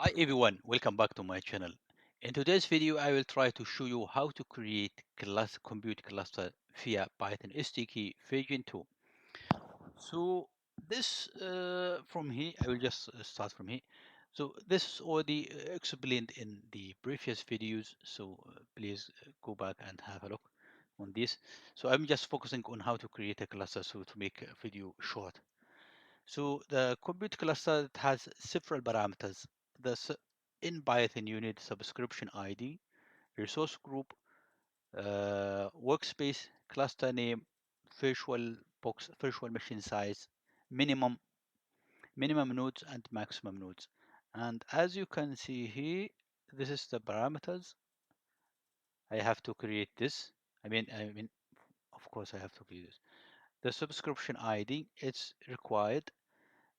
Hi everyone, welcome back to my channel. In today's video, I will try to show you how to create class compute cluster via Python SDK version 2. So this from here, I will just start from here. So this is already explained in the previous videos. So please go back and have a look on this. So I'm just focusing on how to create a cluster so to make a video short. So the compute cluster it has several parameters. The in Python you need subscription ID, resource group, workspace, cluster name, virtual box, virtual machine size, minimum minimum nodes and maximum nodes. And as you can see here, this is the parameters. I have to create this. I mean, of course, I have to create this. The subscription ID, it's required.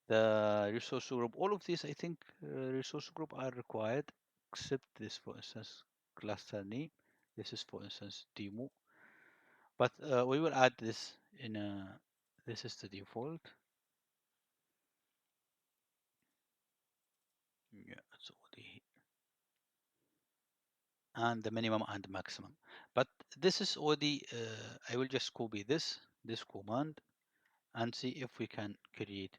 The resource group, all of these, I think, resource group are required, except this, for instance, cluster name. This is, for instance, demo. But we will add this in a, this is the default. Yeah, so and the minimum and maximum. But this is already, I will just copy this command, and see if we can create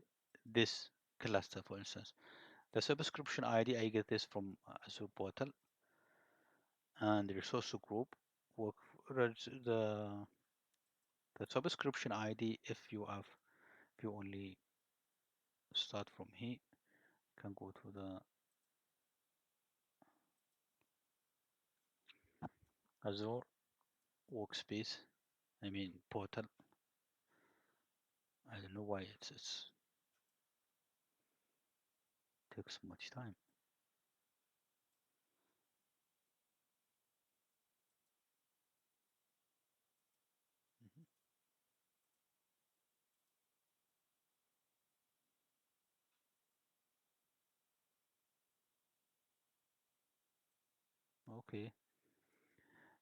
this cluster, for instance. The subscription ID, I get this from Azure portal. And the resource group work the subscription ID. If you only start from here, can go to the Azure workspace, I mean portal. I don't know why it's takes much time. Mhm. Okay,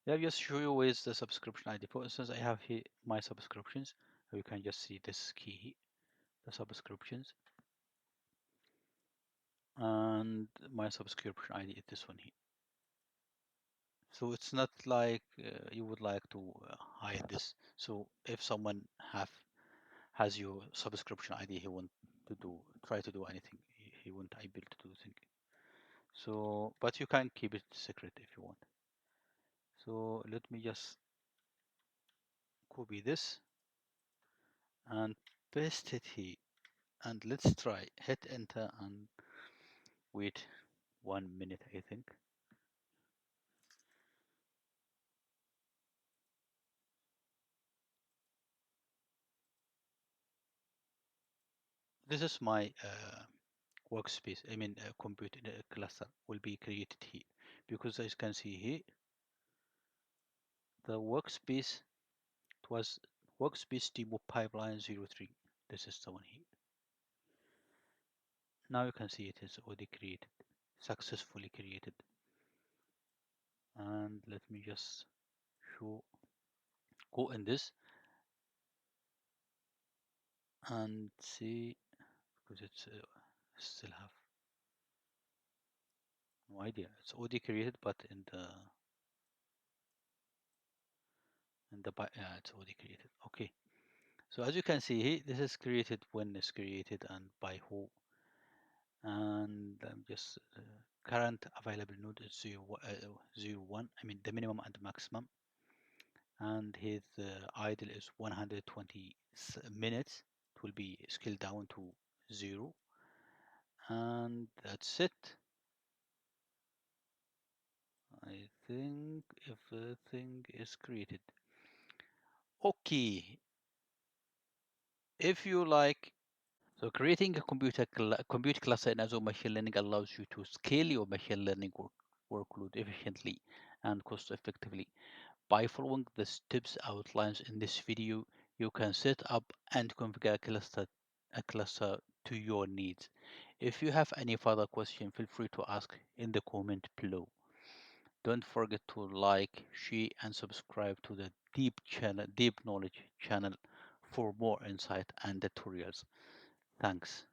yeah, just show you with the subscription ID. For instance, I have here my subscriptions. You can just see this key, the subscriptions, and my subscription ID is this one here. So it's not like you would like to hide this. So if someone has your subscription ID, he won't to do try to do anything. He won't able to do thing. So, but you can keep it secret if you want. So let me just copy this and paste it here, and let's try. Hit enter and wait 1 minute, I think. This is my workspace. I mean, computer cluster will be created here because as you can see here, the workspace it was workspace demo pipeline 03. This is the one here. Now you can see it is already created, successfully created. And let me just show, go in this and see, because it's still have no idea. It's already created, but yeah, it's already created. Okay. So as you can see here, this is created when it's created and by who. And I'm just current available node is 01. I mean the minimum and maximum. And his idle is 120 minutes. It will be scaled down to 0. And that's it. I think everything is created. Okay, if you like, so creating a compute cluster in Azure Machine Learning allows you to scale your machine learning workload efficiently and cost effectively. By following the steps outlined in this video, you can set up and configure a cluster to your needs. If you have any further question, feel free to ask in the comment below. Don't forget to like, share, and subscribe to the Deep Knowledge channel for more insight and tutorials. Thanks.